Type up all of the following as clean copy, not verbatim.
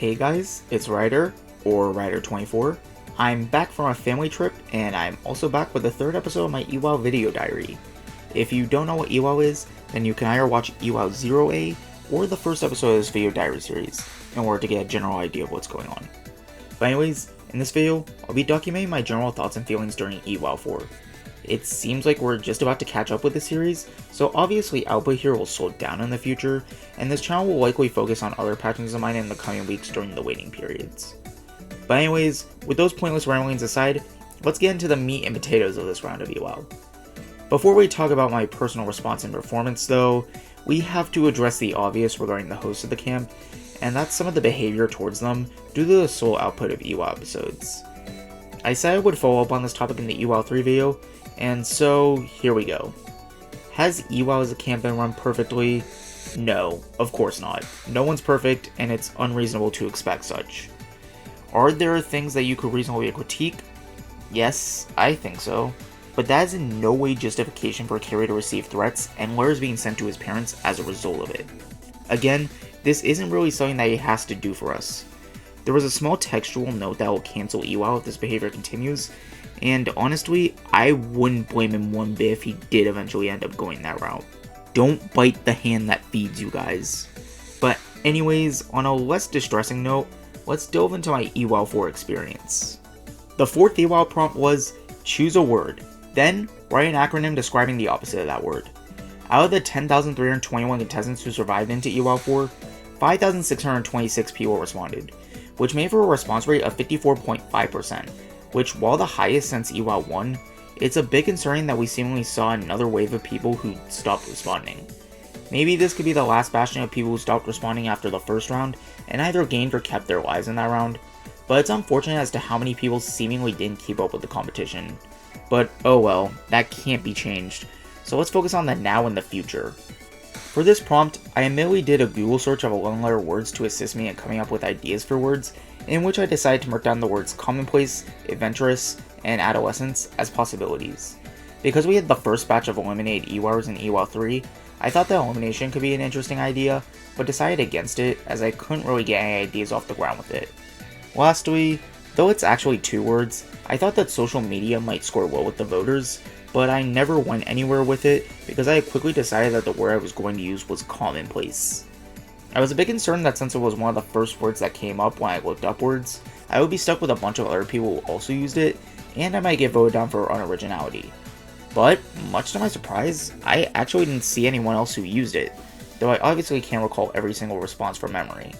Hey guys, it's Ryder, or Ryder24. I'm back from a family trip, and I'm also back with the third episode of my EWOW video diary. If you don't know what EWOW is, then you can either watch EWOW 0A or the first episode of this video diary series, in order to get a general idea of what's going on. But anyways, in this video, I'll be documenting my general thoughts and feelings during EWOW 4. It seems like we're just about to catch up with the series, so obviously output here will slow down in the future, and this channel will likely focus on other passions of mine in the coming weeks during the waiting periods. But anyways, with those pointless ramblings aside, let's get into the meat and potatoes of this round of EWOW. Before we talk about my personal response and performance though, we have to address the obvious regarding the hosts of the camp, and that's some of the behavior towards them due to the sole output of EWOW episodes. I said I would follow up on this topic in the EWOW 3 video, and so here we go. Has EWOW as a camp been run perfectly? No, of course not. No one's perfect, and it's unreasonable to expect such. Are there things that you could reasonably critique? Yes, I think so. But that is in no way justification for Cary to receive threats and letters being sent to his parents as a result of it. Again, this isn't really something that he has to do for us. There was a small textual note that will cancel EWOW if this behavior continues, and honestly, I wouldn't blame him one bit if he did eventually end up going that route. Don't bite the hand that feeds you guys. But anyways, on a less distressing note, let's delve into my EWOW 4 experience. The fourth EWOW prompt was, choose a word, then write an acronym describing the opposite of that word. Out of the 10,321 contestants who survived into EWOW 4, 5,626 people responded, which made for a response rate of 54.5%, which, while the highest since EWOW 1, it's a bit concerning that we seemingly saw another wave of people who stopped responding. Maybe this could be the last bastion of people who stopped responding after the first round and either gained or kept their lives in that round, but it's unfortunate as to how many people seemingly didn't keep up with the competition. But oh well, that can't be changed, so let's focus on the now and the future. For this prompt, I admittedly did a Google search of 11-letter words to assist me in coming up with ideas for words, in which I decided to mark down the words commonplace, adventurous, and adolescence as possibilities. Because we had the first batch of eliminated EWOWers in EWOW 3, I thought that elimination could be an interesting idea, but decided against it as I couldn't really get any ideas off the ground with it. Lastly, though it's actually 2 words, I thought that social media might score well with the voters, but I never went anywhere with it because I quickly decided that the word I was going to use was commonplace. I was a bit concerned that since it was one of the first words that came up when I looked upwards, I would be stuck with a bunch of other people who also used it, and I might get voted down for unoriginality. But, much to my surprise, I actually didn't see anyone else who used it, though I obviously can't recall every single response from memory.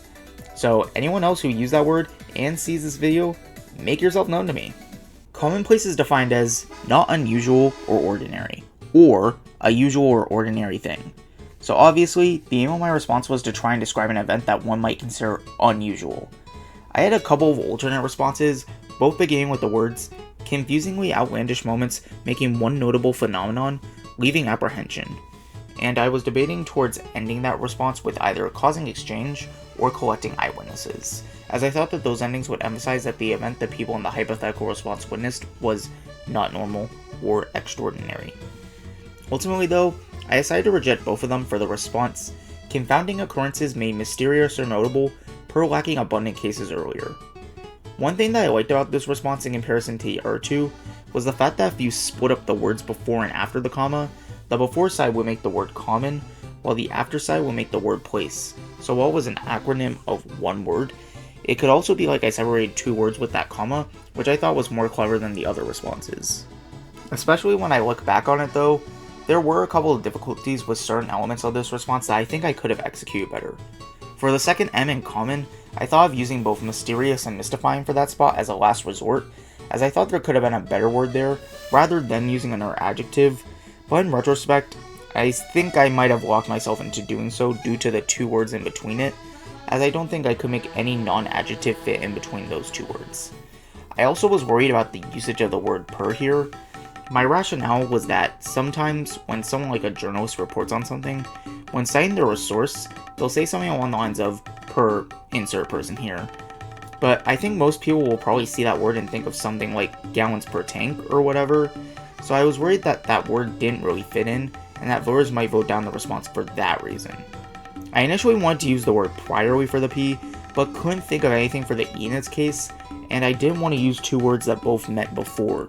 So anyone else who used that word and sees this video, make yourself known to me. Commonplace is defined as not unusual or ordinary, or a usual or ordinary thing. So obviously, the aim of my response was to try and describe an event that one might consider unusual. I had a couple of alternate responses, both beginning with the words, confusingly outlandish moments making one notable phenomenon, leaving apprehension. And I was debating towards ending that response with either causing exchange or collecting eyewitnesses, as I thought that those endings would emphasize that the event that people in the hypothetical response witnessed was not normal or extraordinary. Ultimately though, I decided to reject both of them for the response, confounding occurrences made mysterious or notable per lacking abundant cases earlier. One thing that I liked about this response in comparison to the other two was the fact that if you split up the words before and after the comma, the before side would make the word common, while the after side would make the word place. So while it was an acronym of one word, it could also be like I separated 2 words with that comma, which I thought was more clever than the other responses. Especially when I look back on it though, there were a couple of difficulties with certain elements of this response that I think I could have executed better. For the second M in common, I thought of using both mysterious and mystifying for that spot as a last resort, as I thought there could have been a better word there, rather than using another adjective, but in retrospect, I think I might have locked myself into doing so due to the 2 words in between it, as I don't think I could make any non-adjective fit in between those 2 words. I also was worried about the usage of the word per here. My rationale was that sometimes when someone like a journalist reports on something, when citing their source, they'll say something along the lines of per insert person here. But I think most people will probably see that word and think of something like gallons per tank or whatever, so I was worried that that word didn't really fit in, and that voters might vote down the response for that reason. I initially wanted to use the word priorly for the P, but couldn't think of anything for the E in its case, and I didn't want to use two words that both met before.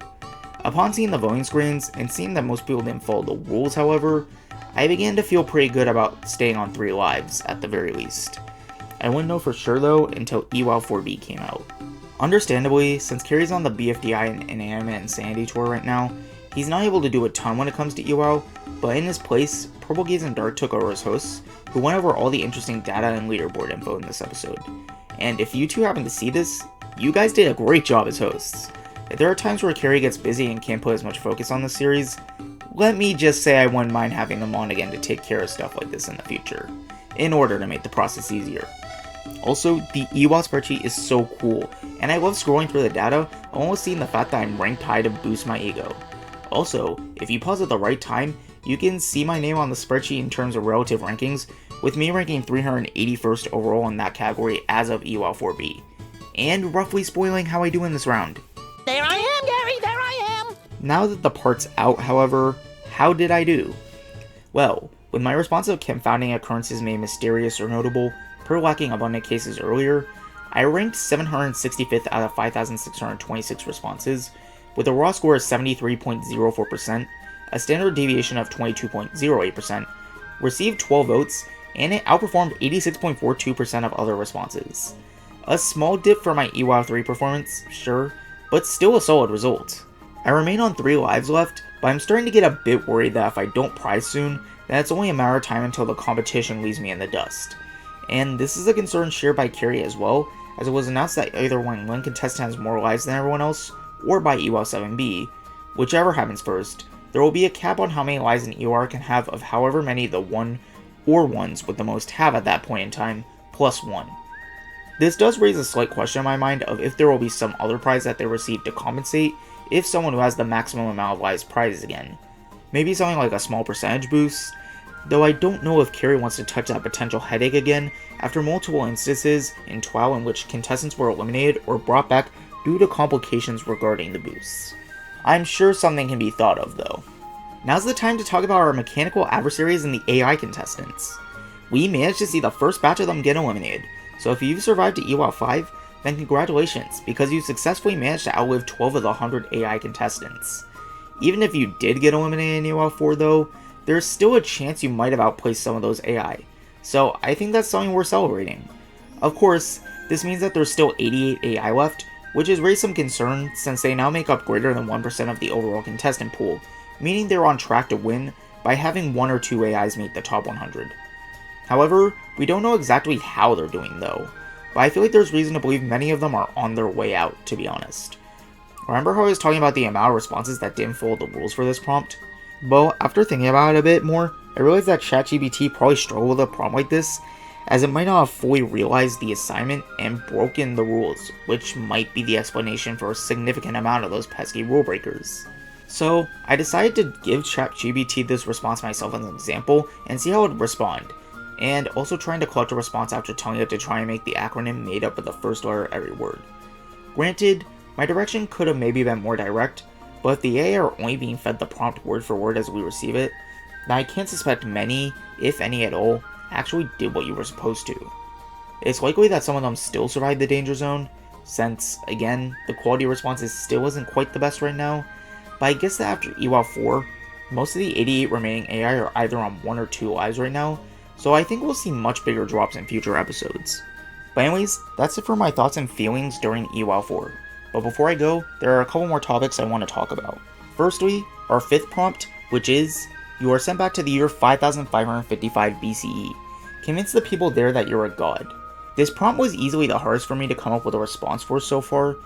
Upon seeing the voting screens and seeing that most people didn't follow the rules, however, I began to feel pretty good about staying on 3 lives at the very least. I wouldn't know for sure though until EWOW 4B came out. Understandably, since Cary's on the BFDI and Inanimate Insanity tour right now, he's not able to do a ton when it comes to EWOW, but in his place, Purple Gaze and Dark took over as hosts, who went over all the interesting data and leaderboard info in this episode. And if you two happen to see this, you guys did a great job as hosts. If there are times where Cary gets busy and can't put as much focus on the series, let me just say I wouldn't mind having them on again to take care of stuff like this in the future, in order to make the process easier. Also, the EWOW spreadsheet is so cool, and I love scrolling through the data, almost seeing the fact that I'm ranked high to boost my ego. Also, if you pause at the right time, you can see my name on the spreadsheet in terms of relative rankings, with me ranking 381st overall in that category as of EWOW 4B, and roughly spoiling how I do in this round. There I am, Gary, there I am! Now that the part's out, however, how did I do? Well, with my response of confounding occurrences made mysterious or notable, per lacking abundant cases earlier, I ranked 765th out of 5,626 responses, with a raw score of 73.04%, a standard deviation of 22.08%, received 12 votes, and it outperformed 86.42% of other responses. A small dip for my EWOW 3 performance, sure, but still a solid result. I remain on 3 lives left, but I'm starting to get a bit worried that if I don't prize soon, then it's only a matter of time until the competition leaves me in the dust. And this is a concern shared by Cary as well, as it was announced that either one contestant has more lives than everyone else, or by EWOW 7B, whichever happens first, there will be a cap on how many lives an EWOWer can have of however many the one or ones with the most have at that point in time, plus 1. This does raise a slight question in my mind of if there will be some other prize that they receive to compensate if someone who has the maximum amount of lives prizes again. Maybe something like a small percentage boost, though I don't know if Cary wants to touch that potential headache again after multiple instances in TWOW in which contestants were eliminated or brought back due to complications regarding the boosts. I'm sure something can be thought of though. Now's the time to talk about our mechanical adversaries and the AI contestants. We managed to see the first batch of them get eliminated, so if you've survived to EWOW 5, then congratulations, because you successfully managed to outlive 12 of the 100 AI contestants. Even if you did get eliminated in EWOW 4 though, there's still a chance you might have outplaced some of those AI, so I think that's something worth celebrating. Of course, this means that there's still 88 AI left, which has raised some concern since they now make up greater than 1% of the overall contestant pool, meaning they're on track to win by having 1 or 2 AIs make the top 100. However, we don't know exactly how they're doing though, but I feel like there's reason to believe many of them are on their way out, to be honest. Remember how I was talking about the amount of responses that didn't follow the rules for this prompt? Well, after thinking about it a bit more, I realized that ChatGPT probably struggled with a prompt like this, as it might not have fully realized the assignment and broken the rules, which might be the explanation for a significant amount of those pesky rule breakers. So, I decided to give ChatGPT this response myself as an example and see how it would respond, and also trying to collect a response after telling it to try and make the acronym made up of the first letter of every word. Granted, my direction could have maybe been more direct, but if the AI are only being fed the prompt word for word as we receive it, then I can't suspect many, if any at all, actually did what you were supposed to. It's likely that some of them still survived the danger zone, since, again, the quality of responses still isn't quite the best right now, but I guess that after EWOW 4, most of the 88 remaining AI are either on 1 or 2 lives right now, so I think we'll see much bigger drops in future episodes. But anyways, that's it for my thoughts and feelings during EWOW 4. But before I go, there are a couple more topics I want to talk about. Firstly, our 5th prompt, which is, you are sent back to the year 5555 BCE. Convince the people there that you're a god. This prompt was easily the hardest for me to come up with a response for so far,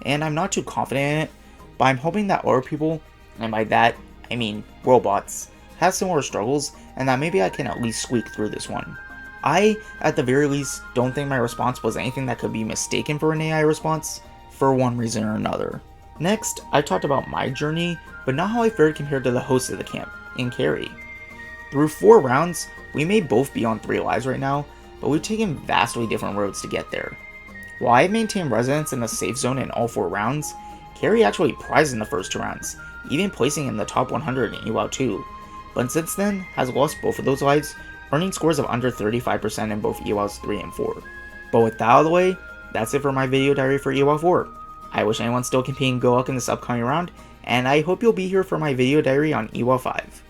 and I'm not too confident in it, but I'm hoping that other people, and by that, I mean robots, have similar struggles, and that maybe I can at least squeak through this one. I, at the very least, don't think my response was anything that could be mistaken for an AI response, for one reason or another. Next, I talked about my journey, but not how I fared compared to the host of the camp, in Cary. Through 4 rounds, we may both be on 3 lives right now, but we've taken vastly different roads to get there. While I've maintained residence in the safe zone in all 4 rounds, Cary actually prized in the first 2 rounds, even placing in the top 100 in EWOW 2, but since then has lost both of those lives, earning scores of under 35% in both EWOWs 3 and 4. But with that out of the way, that's it for my video diary for EWOW 4. I wish anyone still competing good luck in this upcoming round, and I hope you'll be here for my video diary on EWOW 5.